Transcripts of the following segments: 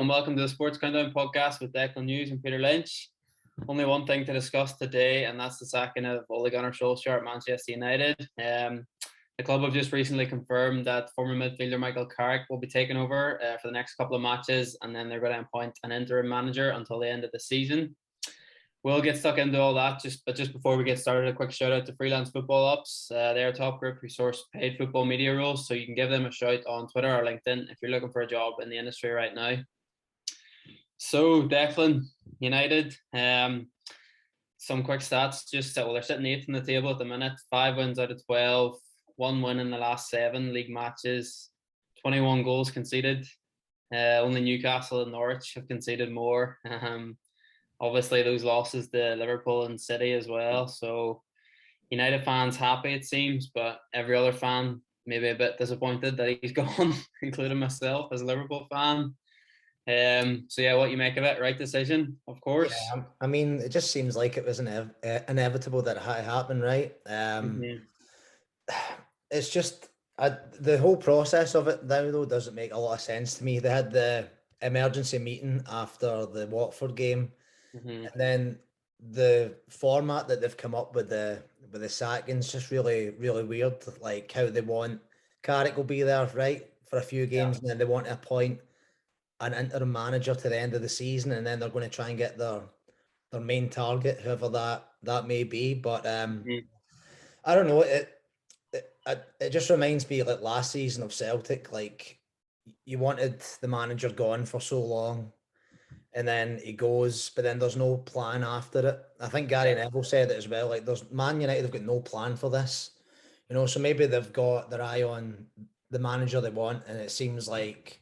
and welcome to the Sports Countdown podcast with Declan Hughes and Peter Lynch. Only one thing to discuss today, and that's the sacking of Ole Gunnar Solskjaer at Manchester United. The club have just recently confirmed that former midfielder Michael Carrick will be taking over for the next couple of matches, and then they're going to appoint an interim manager until the end of the season. We'll get stuck into all that, but just before we get started, a quick shout out to Freelance Football Ops. They're a top group who source paid football media roles, so you can give them a shout on Twitter or LinkedIn if you're looking for a job in the industry right now. So, Declan, United, some quick stats. They're sitting 8th in the table at the minute, 5 wins out of 12, 1 win in the last 7 league matches, 21 goals conceded. Only Newcastle and Norwich have conceded more. Obviously, those losses to Liverpool and City as well. So, United fans happy, it seems, but every other fan maybe a bit disappointed that he's gone, including myself as a Liverpool fan. What you make of it? Right decision, of course. Yeah, I mean, it just seems like it was inevitable that it had to happen, right? It's just the whole process of it now, though, doesn't make a lot of sense to me. They had the emergency meeting after the Watford game, and then the format that they've come up with the sacking's just really, really weird. Like how they want Carrick will be there, right, for a few games, and then they want to appoint an interim manager to the end of the season, and then they're going to try and get their main target, whoever that may be. But I don't know. It just reminds me like last season of Celtic. Like you wanted the manager gone for so long, and then he goes, but then there's no plan after it. I think Gary Neville said it as well. Like there's Man United have got no plan for this, so maybe they've got their eye on the manager they want, and it seems like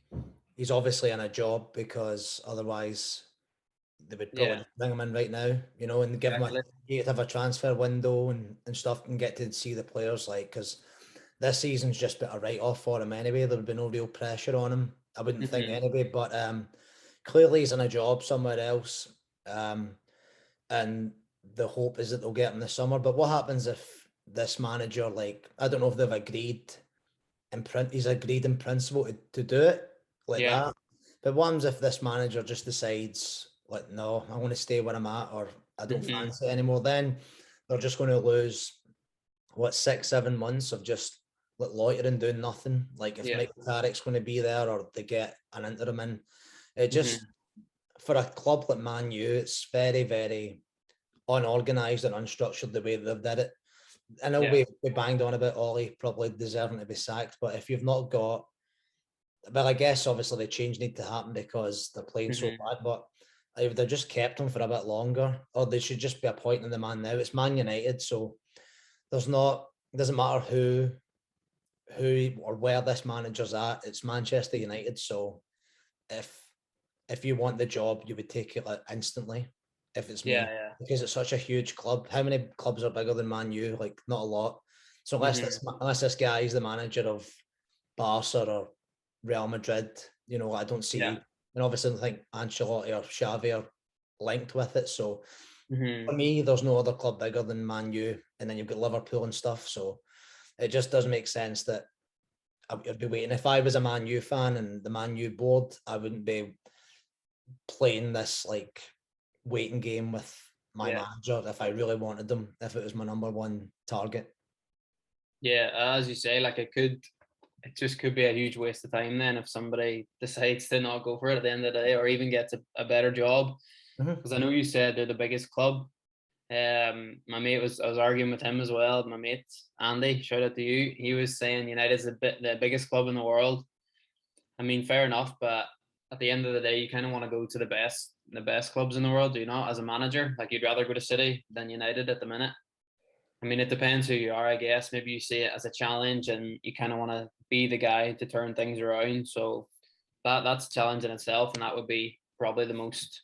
he's obviously in a job because otherwise they would probably bring him in right now, and give him to have a transfer window and stuff and get to see the players, like, because this season's just been a write-off for him anyway. There would be no real pressure on him, I wouldn't think anyway, but clearly he's in a job somewhere else, and the hope is that they'll get him this summer. But what happens if this manager, like, I don't know if they've agreed he's agreed in principle to do it like that. But what happens if this manager just decides, like, no, I want to stay where I'm at, or I don't fancy it anymore? Then they're just going to lose 6-7 months of just like loitering, doing nothing. Like if Michael Carrick's going to be there, or they get an interim in, it just for a club like Man U, it's very, very unorganized and unstructured the way they've did it. I know we banged on about Ole probably deserving to be sacked, but if you've not got, well, I guess obviously the change need to happen because they're playing so bad, but if they just kept him for a bit longer, or they should just be appointing the man now. It's Man United, so it doesn't matter who or where this manager's at. It's Manchester United, so if you want the job, you would take it like instantly. If it's me, because it's such a huge club. How many clubs are bigger than Man U? Like not a lot. So unless this guy is the manager of Barca or Real Madrid, I don't see, and obviously I think Ancelotti or Xavi are linked with it. So for me, there's no other club bigger than Man U, and then you've got Liverpool and stuff. So it just doesn't make sense that I'd be waiting. If I was a Man U fan and the Man U board, I wouldn't be playing this like waiting game with my manager if I really wanted them, if it was my number one target. Yeah, as you say, like it just could be a huge waste of time then if somebody decides to not go for it at the end of the day, or even gets a better job. Because I know you said they're the biggest club. My mate I was arguing with him as well. My mate Andy, shout out to you. He was saying United's the biggest club in the world. I mean, fair enough, but at the end of the day, you kind of want to go to the best clubs in the world, do you not? As a manager, like you'd rather go to City than United at the minute. I mean, it depends who you are, I guess. Maybe you see it as a challenge and you kind of want to be the guy to turn things around. So that's a challenge in itself, and that would be probably the most,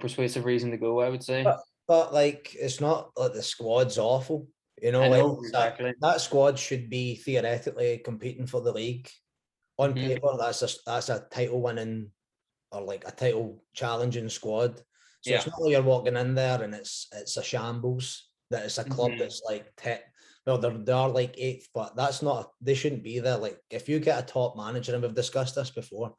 persuasive reason to go, I would say. But like, it's not like the squad's awful. I know, exactly. That squad should be theoretically competing for the league. On paper, that's a title winning or like a title challenging squad. So it's not like you're walking in there and it's a shambles. That it's a club that's like they are like 8th, but that's not. They shouldn't be there. Like if you get a top manager, and we've discussed this before,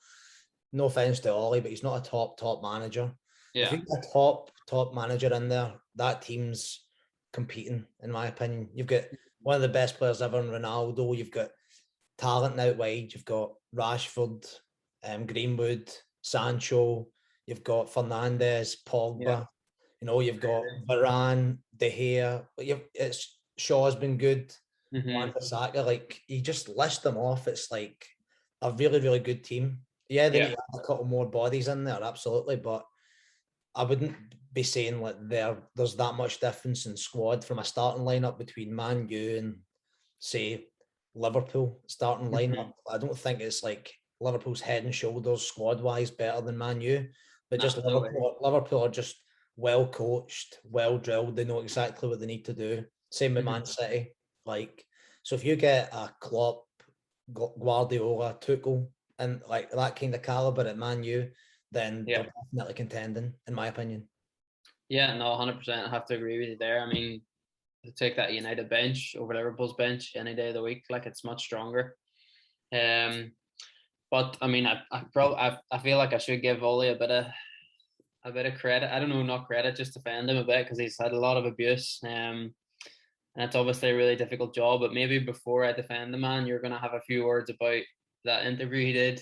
no offense to Ole, but he's not a top manager. If Yeah. you've got a top manager in there, that team's competing, in my opinion. You've got one of the best players ever in Ronaldo. You've got talent out wide. You've got Rashford, Greenwood, Sancho. You've got Fernandes, Pogba. Yeah. You've got Varane, De Gea. It's Shaw's been good. Wan-Bissaka, like you just list them off. It's like a really, really good team. Yeah, they need to have a couple more bodies in there, absolutely. But I wouldn't be saying like there's that much difference in squad from a starting lineup between Man U and say Liverpool starting lineup. I don't think it's like Liverpool's head and shoulders squad wise better than Man U, but just Liverpool are just well coached, well drilled. They know exactly what they need to do. Same with Man City. Like, so if you get a Klopp, Guardiola, Tuchel, and like that kind of caliber at Man U, then they're definitely contending, in my opinion. Yeah, no, 100%. I have to agree with you there. I mean, to take that United bench over Liverpool's bench any day of the week, like it's much stronger. But I mean, I feel like I should give Ole a bit of credit. I don't know, not credit, just defend him a bit because he's had a lot of abuse. And it's obviously a really difficult job. But maybe before I defend the man, you're gonna have a few words about that interview he did.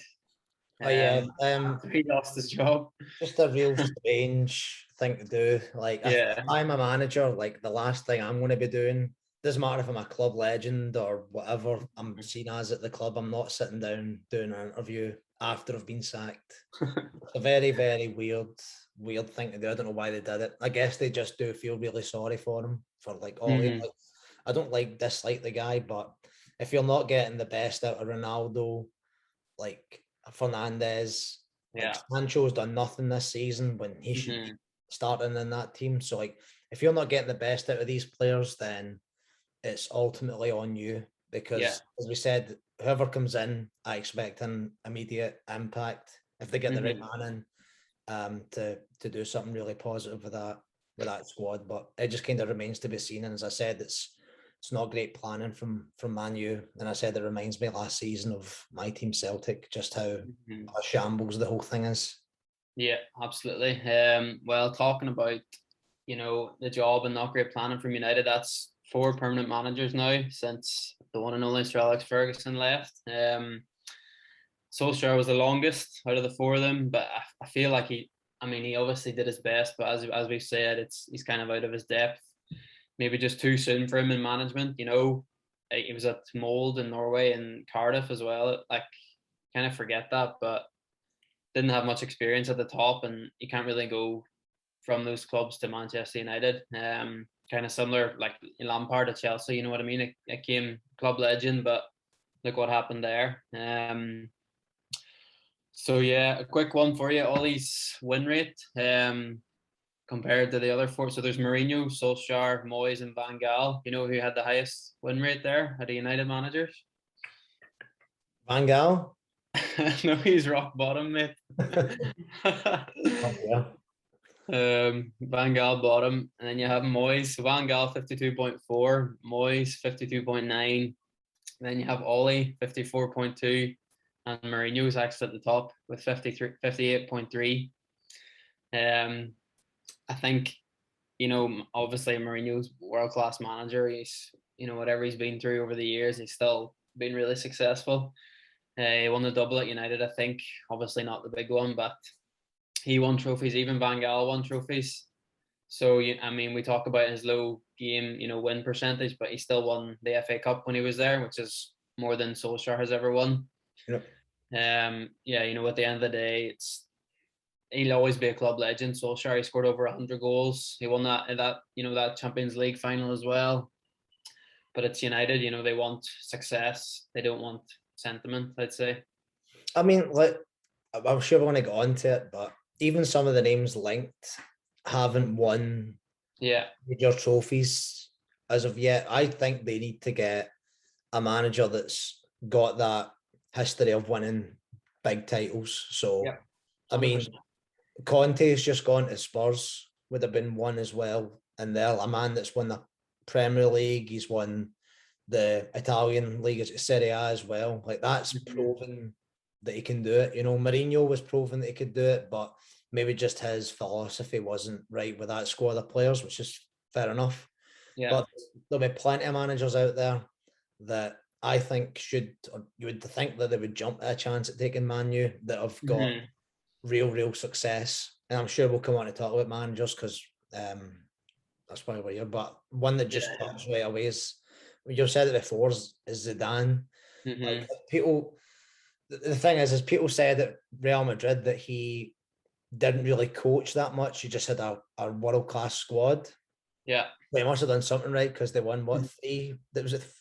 He lost his job. Just a real strange thing to do. Like, if I'm a manager, like the last thing I'm going to be doing, doesn't matter if I'm a club legend or whatever I'm seen as at the club, I'm not sitting down doing an interview after I've been sacked. It's a very, very weird thing to do. I don't know why they did it. I guess they just do feel really sorry for him for like Ollie. Like, I don't dislike the guy, but if you're not getting the best out of Ronaldo, like Fernandes, like Sancho's done nothing this season when he should be starting in that team. So like, if you're not getting the best out of these players, then it's ultimately on you because, as we said, whoever comes in, I expect an immediate impact if they get the right man in to do something really positive with that squad. But it just kind of remains to be seen. And as I said, it's not great planning from Man U. And I said it reminds me last season of my team Celtic, just how a shambles the whole thing is. Yeah, absolutely. Well, talking about the job and not great planning from United, that's 4 permanent managers now since the one and only Sir Alex Ferguson left. Solskjaer was the longest out of the 4 of them, but I feel like he obviously did his best, but as we've said, he's kind of out of his depth. Maybe just too soon for him in management. He was at Mold in Norway and Cardiff as well. Like, kind of forget that, but didn't have much experience at the top, and you can't really go from those clubs to Manchester United. Kind of similar, like Lampard at Chelsea. You know what I mean? It came club legend, but look what happened there. So yeah, a quick one for you. Ollie's win rate. Compared to the other 4. So there's Mourinho, Solskjaer, Moyes, and Van Gaal. You know who had the highest win rate there at the United managers? Van Gaal? No, he's rock bottom, mate. Van Gaal bottom. And then you have Moyes. Van Gaal 52.4, Moyes 52.9. Then you have Ole 54.2. And Mourinho's actually at the top with 58.3. I think, obviously Mourinho's world-class manager. He's, whatever he's been through over the years, he's still been really successful. He won the double at United, I think. Obviously not the big one, but he won trophies. Even Van Gaal won trophies. So, we talk about his low game, win percentage, but he still won the FA Cup when he was there, which is more than Solskjaer has ever won. Yep. At the end of the day, he'll always be a club legend. Solskjaer, he scored over 100 goals. He won that Champions League final as well. But it's United, they want success. They don't want sentiment, I'd say. I mean, I'm sure we want to get on to it, but even some of the names linked haven't won major trophies as of yet. I think they need to get a manager that's got that history of winning big titles. So, I mean, Conte's just gone to Spurs, would have been one as well. And they're a man that's won the Premier League. He's won the Italian league, Serie A as well. Like, that's proven that he can do it. You know, Mourinho was proven that he could do it, but maybe just his philosophy wasn't right with that squad of players, which is fair enough. Yeah. But there'll be plenty of managers out there that I think should, or you would think that they would jump at a chance at taking Man U that have got real success. And I'm sure we'll come on to talk about managers because that's why we're here. But one that just pops right away is, you've said it before, is Zidane. Like people, the thing is people said at Real Madrid that he didn't really coach that much. He just had a world-class squad. Yeah. They must have done something right because they won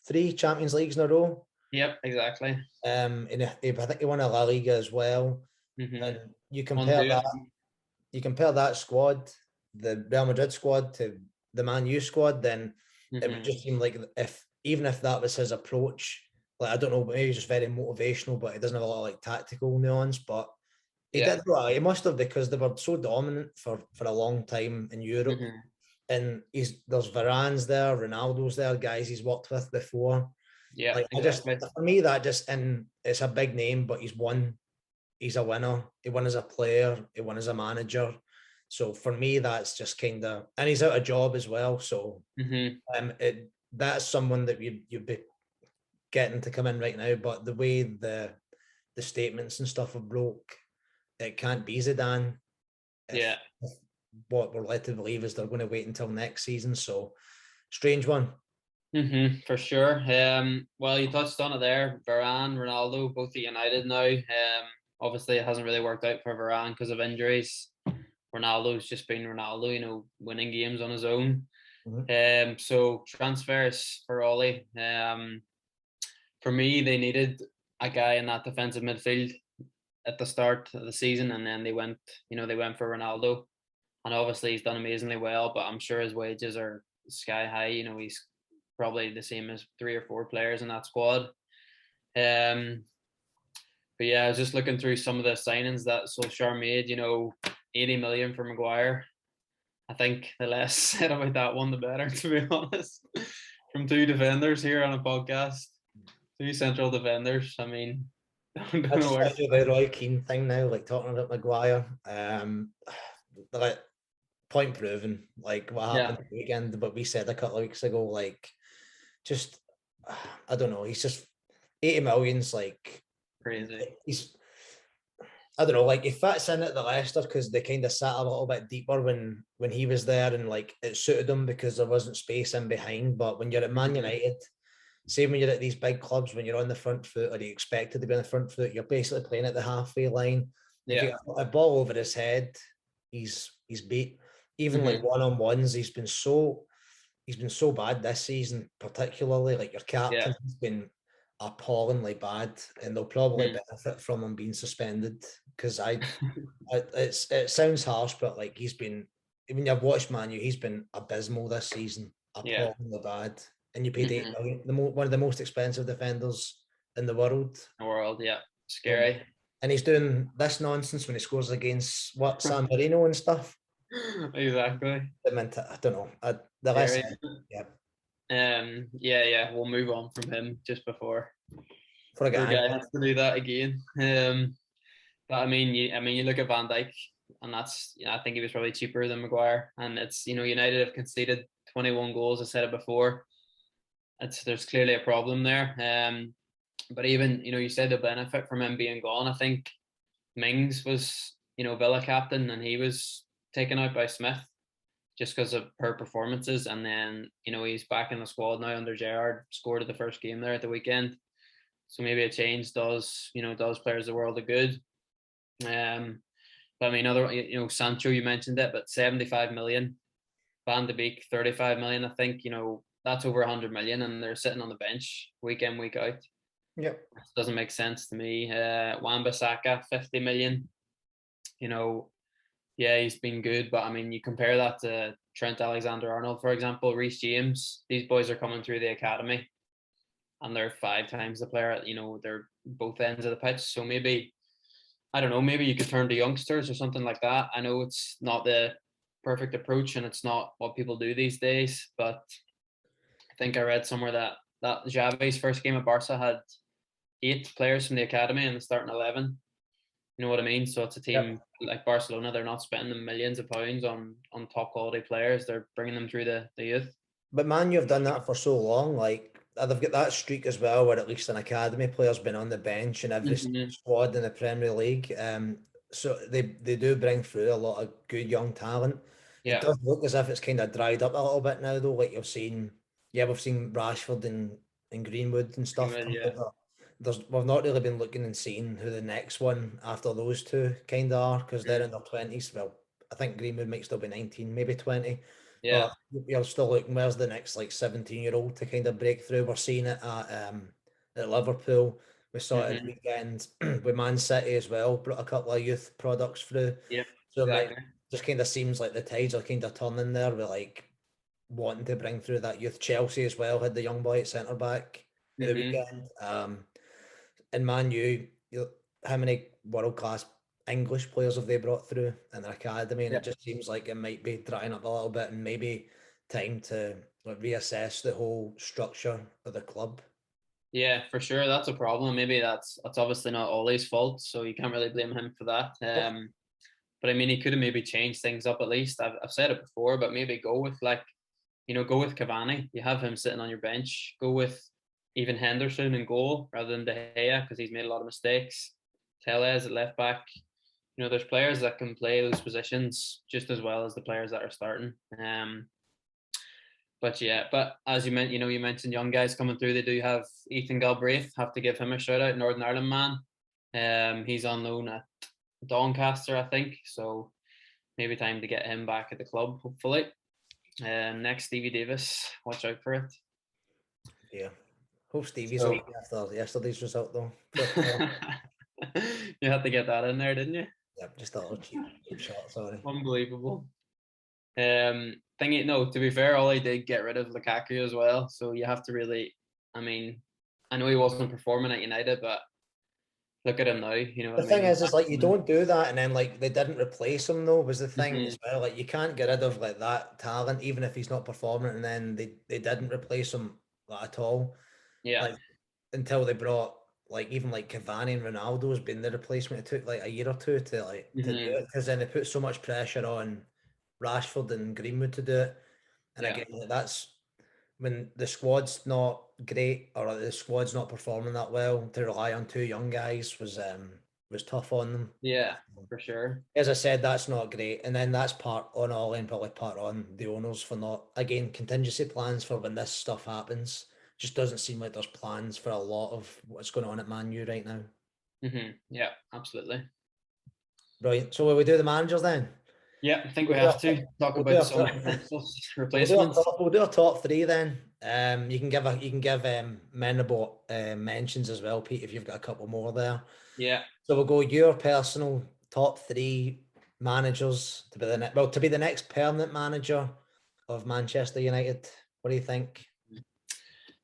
three Champions Leagues in a row. Yep, exactly. And I think he won a La Liga as well. And you compare that squad, the Real Madrid squad, to the Man U squad, then it would just seem like even if that was his approach, like I don't know, maybe he's just very motivational, but he doesn't have a lot of like tactical nuance. But he did well. He must have, because they were so dominant for a long time in Europe. And there's Varane's there, Ronaldo's there, guys he's worked with before. Yeah, like exactly. For me, that just, and it's a big name, but he's won. He's a winner. He won as a player. He won as a manager. So for me, that's just kind of, and he's out of job as well. So that's someone that you'd be getting to come in right now. But the way the statements and stuff have broke, it can't be Zidane. If what we're led to believe is they're going to wait until next season. So strange one. For sure. Well, you touched on it there. Varane, Ronaldo, both at United now. Obviously, it hasn't really worked out for Varane because of injuries. Ronaldo's just been Ronaldo, you know, winning games on his own. So transfers for Ole. For me, they needed a guy in that defensive midfield at the start of the season, and then they went for Ronaldo. And obviously he's done amazingly well, but I'm sure his wages are sky high. You know, he's probably the same as 3 or 4 players in that squad. But yeah, I was just looking through some of the signings that Solskjaer made. You know, 80 million for Maguire. I think the less said about that one, the better, to be honest. From 2 defenders here on a podcast, 2 central defenders. I mean, don't know where. The Roy Keane thing now, like talking about Maguire. Like, point proven, like what happened the weekend, but we said a couple of weeks ago, like, just, I don't know, he's just 80 million's like crazy. I don't know, like he fits in at the Leicester because they kind of sat a little bit deeper when he was there, and like it suited them because there wasn't space in behind. But when you're at Man United, say when you're at these big clubs, when you're on the front foot or you're expected to be on the front foot, you're basically playing at the halfway line. If you get a ball over his head, he's beat. Even like one-on-ones, he's been so bad this season, particularly. Like your captain has been appallingly bad, and they'll probably benefit from him being suspended because it sounds harsh, but like he's been, when you've watched Man U, he's been abysmal this season, appallingly bad. And you paid 8 million, one of the most expensive defenders in the world. Scary. And he's doing this nonsense when he scores against San Marino and stuff. Exactly. I don't know. The last, we'll move on from him just before for a guy has to do that again. But I mean, you look at Van Dijk, and that's, I think he was probably cheaper than Maguire, and it's, you know, United have conceded 21 goals. I said it before. There's clearly a problem there. But even, you know, you said the benefit from him being gone. I think Mings was, you know, Villa captain, and he was taken out by Smith just because of her performances. And then, you know, he's back in the squad now under Gerrard, scored at the first game there at the weekend. So maybe a change does players the world of good. But I mean, Sancho, you mentioned it, but 75 million. Van de Beek, 35 million. I think, you know, that's over 100 million, and they're sitting on the bench week in, week out. Yep. Doesn't make sense to me. Wan-Bissaka, 50 million. You know, yeah, he's been good, but I mean, you compare that to Trent Alexander-Arnold, for example, Reece James. These boys are coming through the academy, and they're 5 times the player. You know, they're both ends of the pitch. So maybe, I don't know, maybe you could turn to youngsters or something like that. I know it's not the perfect approach, and it's not what people do these days, but I think I read somewhere that Xavi's first game at Barca had 8 players from the academy in the starting 11. You know what I mean? So it's a team like Barcelona. They're not spending millions of pounds on top quality players. They're bringing them through the youth. But man, you've done that for so long. Like they've got that streak as well, where at least an academy player's been on the bench in every squad in the Premier League. So they do bring through a lot of good young talent. It does look as if it's kind of dried up a little bit now, though. Like we've seen Rashford and Greenwood and stuff. We've not really been looking and seeing who the next one after those two kind of are, because they're in their 20s. Well, I think Greenwood might still be 19, maybe 20. Yeah. But you're still looking, where's the next like 17-year-old to kind of break through? We're seeing it at Liverpool. We saw it at the weekend with Man City as well, brought a couple of youth products through. Yeah, so exactly. It just kind of seems like the tides are kind of turning there with like wanting to bring through that youth. Chelsea as well had the young boy at centre back at the weekend. And Man U, how many world class English players have they brought through in their academy? And it just seems like it might be drying up a little bit, and maybe time to like reassess the whole structure of the club. Yeah, for sure. That's a problem. Maybe that's obviously not Ole's fault, so you can't really blame him for that. But I mean, he could have maybe changed things up at least. I've said it before, but maybe go with go with Cavani. You have him sitting on your bench. Go with even Henderson in goal rather than De Gea because he's made a lot of mistakes. Tellez at left back. There's players that can play those positions just as well as the players that are starting. But as you mentioned young guys coming through. They do have Ethan Galbraith. Have to give him a shout out, Northern Ireland man. He's on loan at Doncaster, I think. So maybe time to get him back at the club, hopefully. Next, Stevie Davis. Watch out for it. Yeah. Hope Stevie's okay after yesterday's result, though. You had to get that in there, didn't you? Yep, just a little cheap shot, sorry. Unbelievable. To be fair, Ole did get rid of Lukaku as well. So you have to really, I know he wasn't performing at United, but look at him now. The thing is like you don't do that, and then like they didn't replace him though. Was the thing as well? Like you can't get rid of like that talent even if he's not performing, and then they didn't replace him at all. Yeah. Like until they brought like even like Cavani and Ronaldo has been the replacement. It took like a year or two to do it, because then they put so much pressure on Rashford and Greenwood to do it. And again, that's when the squad's not great or the squad's not performing that well. To rely on two young guys was tough on them. Yeah, for sure. As I said, that's not great, and then that's part on Ole and probably part on the owners for not, again, contingency plans for when this stuff happens. Just doesn't seem like there's plans for a lot of what's going on at Man U right now. Yeah, absolutely. Right. So will we do the managers then? Yeah, I think we have to talk about some replacements. We'll do our top three then. You can give memorable mentions as well, Pete, if you've got a couple more there. Yeah. So we'll go your personal top three managers to be the next permanent manager of Manchester United. What do you think?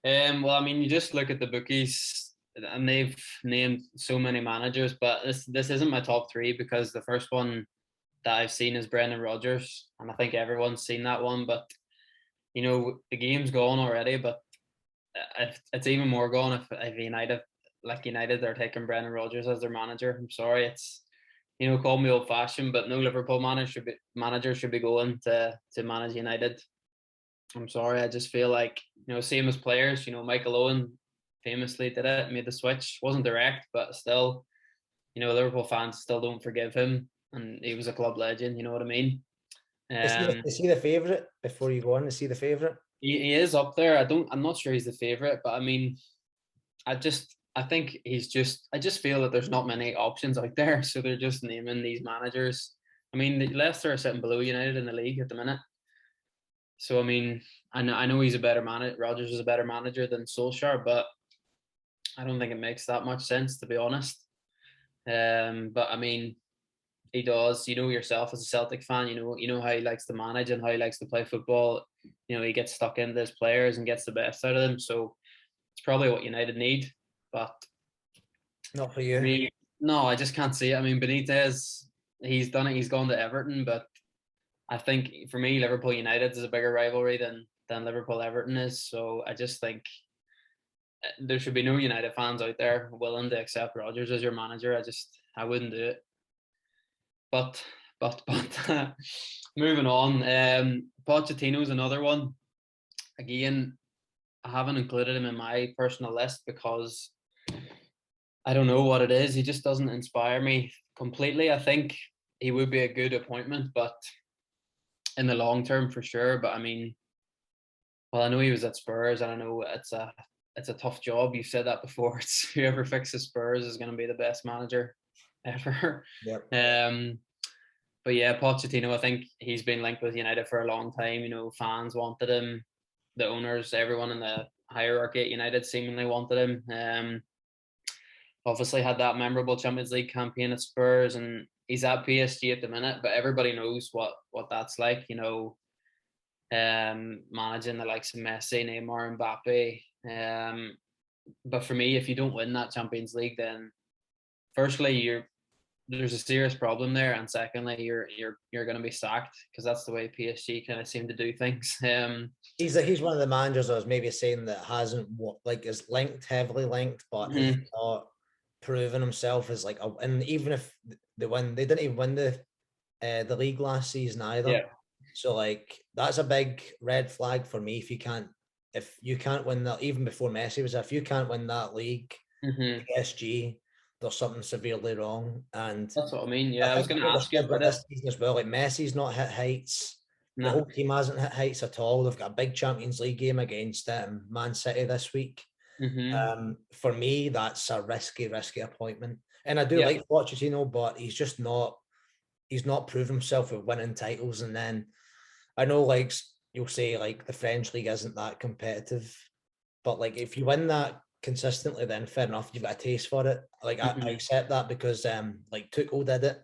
Well, you just look at the bookies, and they've named so many managers, but this isn't my top three because the first one that I've seen is Brendan Rodgers, and I think everyone's seen that one. But the game's gone already, but it's even more gone if United are taking Brendan Rodgers as their manager. I'm sorry, it's call me old fashioned, but no Liverpool manager should be going to manage United. I'm sorry, I just feel like same as players. Michael Owen famously did it, made the switch. Wasn't direct, but still, Liverpool fans still don't forgive him, and he was a club legend. You know what I mean? Is he the favourite? Before you go on, is he the favourite? He is up there. I'm not sure he's the favourite, but I just feel that there's not many options out there, so they're just naming these managers. Leicester are sitting below United in the league at the minute. So I know he's a better manager. Rodgers is a better manager than Solskjaer, but I don't think it makes that much sense, to be honest. But he does. Yourself as a Celtic fan, you know how he likes to manage and how he likes to play football. He gets stuck into his players and gets the best out of them. So it's probably what United need, but not for you. No, I just can't see it. Benitez, he's done it. He's gone to Everton, but I think for me, Liverpool United is a bigger rivalry than Liverpool Everton is. So I just think there should be no United fans out there willing to accept Rodgers as your manager. I wouldn't do it. But moving on, Pochettino's another one. Again, I haven't included him in my personal list because I don't know what it is. He just doesn't inspire me completely. I think he would be a good appointment, but in the long term for sure. But I mean, well, I know he was at Spurs, and I know it's a tough job. You've said that before. It's whoever fixes Spurs is going to be the best manager ever. Yep. But yeah, Pochettino, I think he's been linked with United for a long time. You know, fans wanted him, the owners, everyone in the hierarchy at United seemingly wanted him. Obviously had that memorable Champions League campaign at Spurs, and he's at PSG at the minute. But everybody knows what that's like. You know, managing the likes of Messi, Neymar, Mbappe. But for me, if you don't win that Champions League, then firstly there's a serious problem there, and secondly, you're going to be sacked, because that's the way PSG kind of seem to do things. He's one of the managers I was maybe saying that hasn't is heavily linked, but he's not proven himself as and even if they didn't even win the league last season either. Yeah. So that's a big red flag for me. If you can't win that, even before Messi was there, if you can't win that league, PSG, there's something severely wrong. And that's what I mean. Yeah, I was going to ask you about this season as well. Messi's not hit heights. No. The whole team hasn't hit heights at all. They've got a big Champions League game against Man City this week. For me, that's a risky appointment. And I do like Pochettino, but he's just not. He's not proven himself with winning titles. And then I know, you'll say, the French league isn't that competitive, but if you win that consistently, then fair enough, you've got a taste for it. I accept that, because Tuchel did it,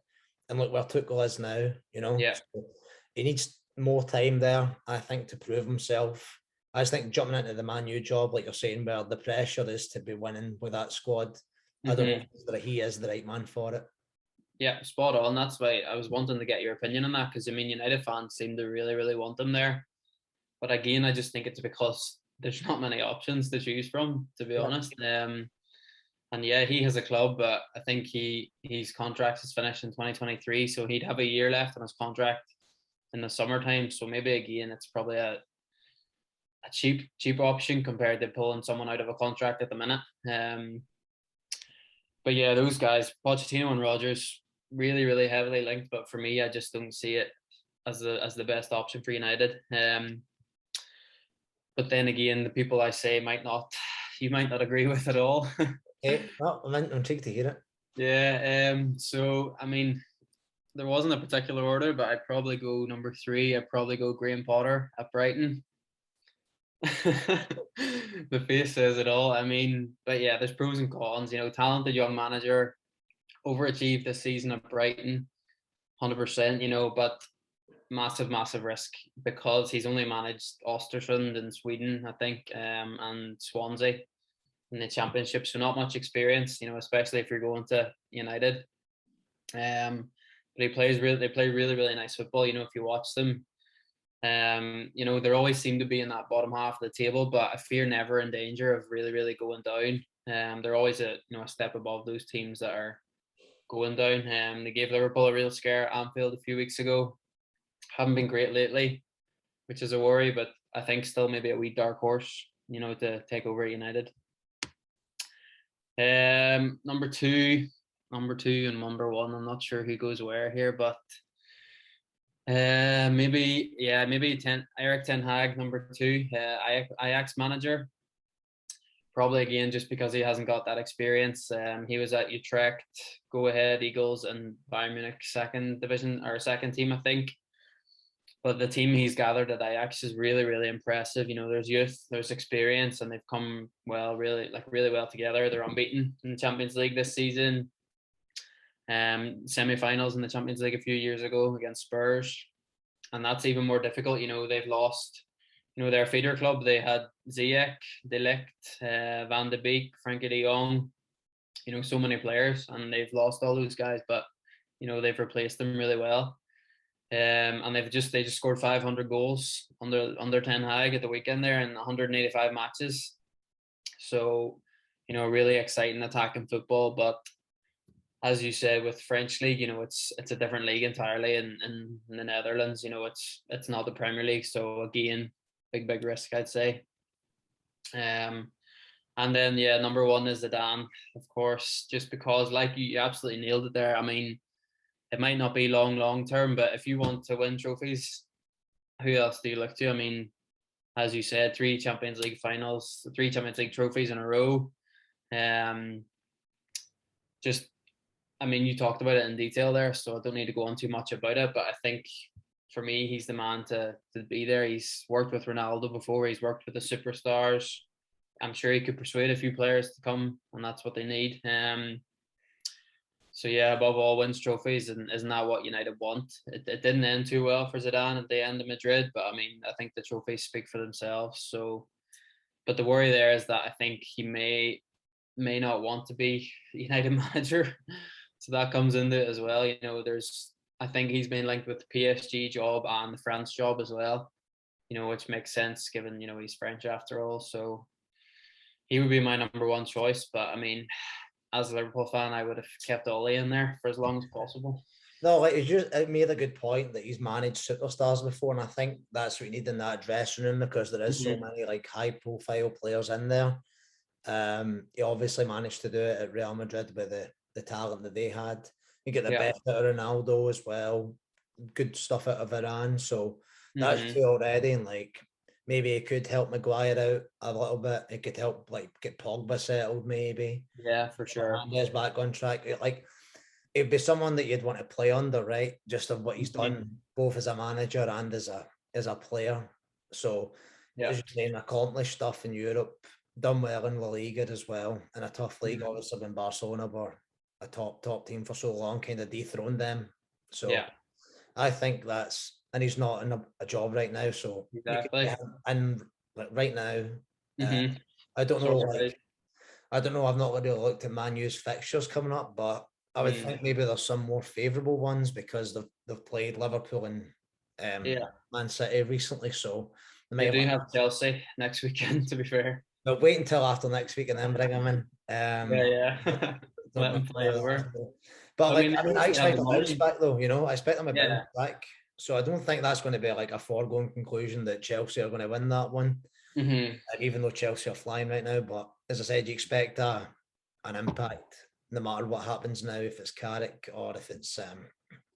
and look where Tuchel is now. You know, so he needs more time there, I think, to prove himself. I just think jumping into the Man U job, like you're saying, where the pressure is to be winning with that squad, I don't know if he is the right man for it. Yeah, spot on. That's why I was wanting to get your opinion on that, because I mean, United fans seem to really, really want him there. But again, I just think it's because there's not many options to choose from, to be honest. And yeah, he has a club, but I think his contract is finished in 2023, so he'd have a year left on his contract in the summertime. So maybe again, it's probably a cheap option compared to pulling someone out of a contract at the minute. But yeah, those guys, Pochettino and Rodgers, really, really heavily linked. But for me, I just don't see it as the best option for United. But then again, the people I say you might not agree with at all. Okay, well, I'm intrigued to hear it. Yeah. So I mean, there wasn't a particular order, but I'd probably go number 3. I'd probably go Graham Potter at Brighton. The face says it all. I mean, but yeah, there's pros and cons. You know, talented young manager, overachieved this season at Brighton, 100%. You know, but massive risk, because he's only managed Östersund in Sweden, I think, and Swansea in the Championship, so not much experience. You know, especially if you're going to United. But they play really nice football. You know, if you watch them. You know, they always seem to be in that bottom half of the table, but I fear never in danger of really, really going down. They're always a step above those teams that are going down. They gave Liverpool a real scare at Anfield a few weeks ago. Haven't been great lately, which is a worry, but I think still maybe a wee dark horse, you know, to take over United. Number two and number 1. I'm not sure who goes where here, but maybe Erik ten Hag, number 2, Ajax manager. Probably again just because he hasn't got that experience. He was at Utrecht, Go Ahead Eagles, and Bayern Munich second division or second team, I think. But the team he's gathered at Ajax is really, really impressive. You know, there's youth, there's experience, and they've come really well together. They're unbeaten in the Champions League this season. Semi-finals in the Champions League a few years ago against Spurs, and that's even more difficult. You know, they've lost, you know, their feeder club. They had Ziyech, De Ligt, Van de Beek, Frankie de Jong, you know, so many players, and they've lost all those guys, but you know, they've replaced them really well. And they just scored 500 goals under Ten Hag at the weekend there in 185 matches. So, really exciting attacking football. But as you said, with French league, it's a different league entirely. In the Netherlands, it's not the Premier League. So again, big risk, I'd say. And then number one is Zidane, of course, just because like you absolutely nailed it there. I mean, it might not be long term, but if you want to win trophies, who else do you look to? I mean, as you said, 3 Champions League finals, 3 Champions League trophies in a row. You talked about it in detail there, so I don't need to go on too much about it. But I think for me, he's the man to be there. He's worked with Ronaldo before. He's worked with the superstars. I'm sure he could persuade a few players to come, and that's what they need. Above all, wins trophies, and isn't that what United want? It didn't end too well for Zidane at the end of Madrid, but I mean, I think the trophies speak for themselves. So, but the worry there is that I think he may not want to be United manager, so that comes into it as well. I think he's been linked with the PSG job and the France job as well. Which makes sense given he's French after all. So he would be my number one choice, but I mean, as a Liverpool fan, I would have kept Ole in there for as long as possible. No, like it made a good point that he's managed superstars before, and I think that's what you need in that dressing room because there is so many like high-profile players in there. He obviously managed to do it at Real Madrid with the talent that they had. You get the best out of Ronaldo as well. Good stuff out of Varane. So that's 2 already, and like maybe it could help Maguire out a little bit. It could help like get Pogba settled, maybe. Yeah, for sure. Hernandez back on track. It'd be someone that you'd want to play under, right? Just of what he's done, both as a manager and as a player. So, as you're saying, accomplished stuff in Europe, done well in La Liga as well, in a tough league. Obviously, when Barcelona were a top team for so long, kind of dethroned them. So, I think and he's not in a job right now, so exactly. And right now, I don't know. I don't know. I've not really looked at Man U's fixtures coming up, but I would think maybe there's some more favourable ones because they've played Liverpool and Man City recently. So they do have Chelsea next weekend. To be fair, but wait until after next week and then bring them in. Let them play over. But I expect a bounce back though. I expect them to bounce back. So I don't think that's going to be like a foregone conclusion that Chelsea are going to win that one. Even though Chelsea are flying right now, but as I said, you expect an impact no matter what happens now, if it's Carrick or if it's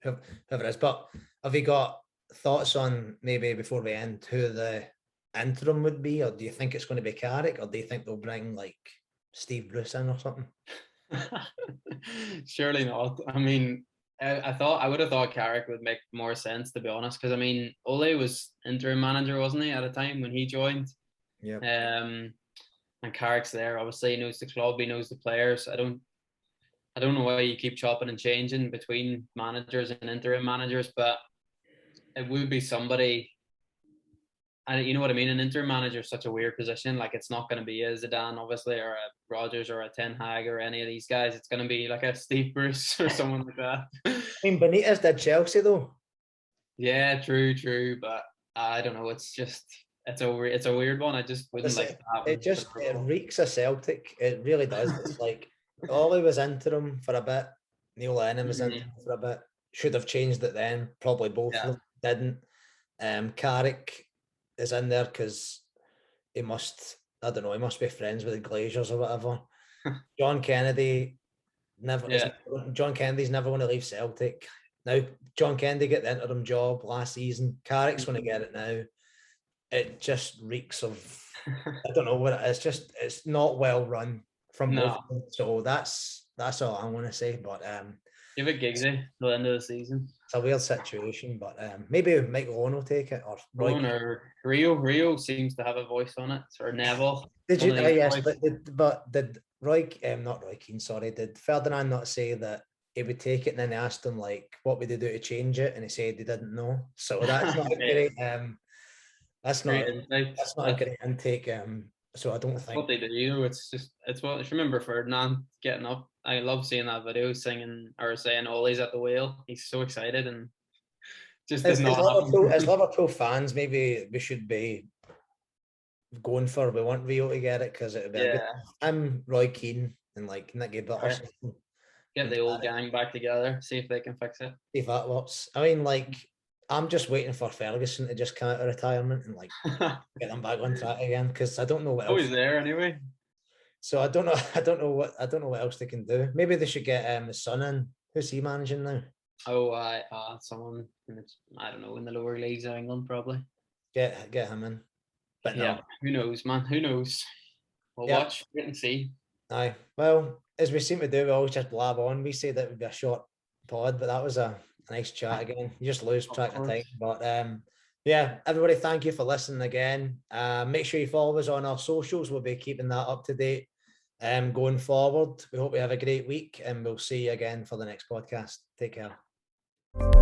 whoever it is. But have you got thoughts on, maybe before we end, who the interim would be, or do you think it's going to be Carrick, or do you think they'll bring like Steve Bruce in or something? Surely not. I mean, I would have thought Carrick would make more sense, to be honest, because I mean, Ole was interim manager, wasn't he, at a time when he joined? Yeah. And Carrick's there. Obviously, he knows the club, he knows the players. I don't know why you keep chopping and changing between managers and interim managers, but it would be somebody. And you know what I mean? An interim manager is such a weird position. Like, it's not going to be a Zidane, obviously, or a Rodgers or a Ten Hag or any of these guys. It's going to be like a Steve Bruce or someone like that. I mean, Benitez did Chelsea though. Yeah, true. But I don't know. It's just it's a weird one. I just wouldn't like that. It reeks of Celtic. It really does. It's like Ollie was interim for a bit. Neil Lennon was interim for a bit. Should have changed it then. Probably both of them didn't. Carrick is in there because he must be friends with the Glazers or whatever. John Kennedy's never going to leave Celtic. Now, John Kennedy got the interim job last season. Carrick's going to get it now. It just reeks of, I don't know what it is. It's not well run from both of them. So that's all I'm going to say. But give it Giggsy till the end of the season. It's a weird situation, but maybe Mike Owen will take it, or Roy or Rio. Rio seems to have a voice on it, or Neville. Did you? Yes, but did not Roy Keane? Sorry, did Ferdinand not say that he would take it, and then they asked him like, what would they do to change it, and he said he didn't know. So that's not a great. That's not a great intake. So I don't think what they do. It's what I remember Ferdinand getting up. I love seeing that video, singing or saying Ole's at the wheel. He's so excited and just does not. As Liverpool fans, maybe we should be going for. We want Rio to get it because it would be a good. Yeah. I'm Roy Keane and like Nicky Butter. Right. Get the old gang back together, see if they can fix it. See if that works. I mean, like, I'm just waiting for Ferguson to just come out of retirement and like get them back on track again because I don't know what else. Always there anyway. So I don't know. I don't know what else they can do. Maybe they should get the son in. Who's he managing now? Oh, someone I don't know, in the lower leagues of England probably. Get him in. But no. Yeah, who knows, man? Who knows? We'll watch, wait and see. Aye. Well, as we seem to do, we always just blab on. We said that would be a short pod, but that was a nice chat again. You just lose track of time. But yeah, everybody, thank you for listening again. Make sure you follow us on our socials. We'll be keeping that up to date going forward. We hope you have a great week and we'll see you again for the next podcast. Take care.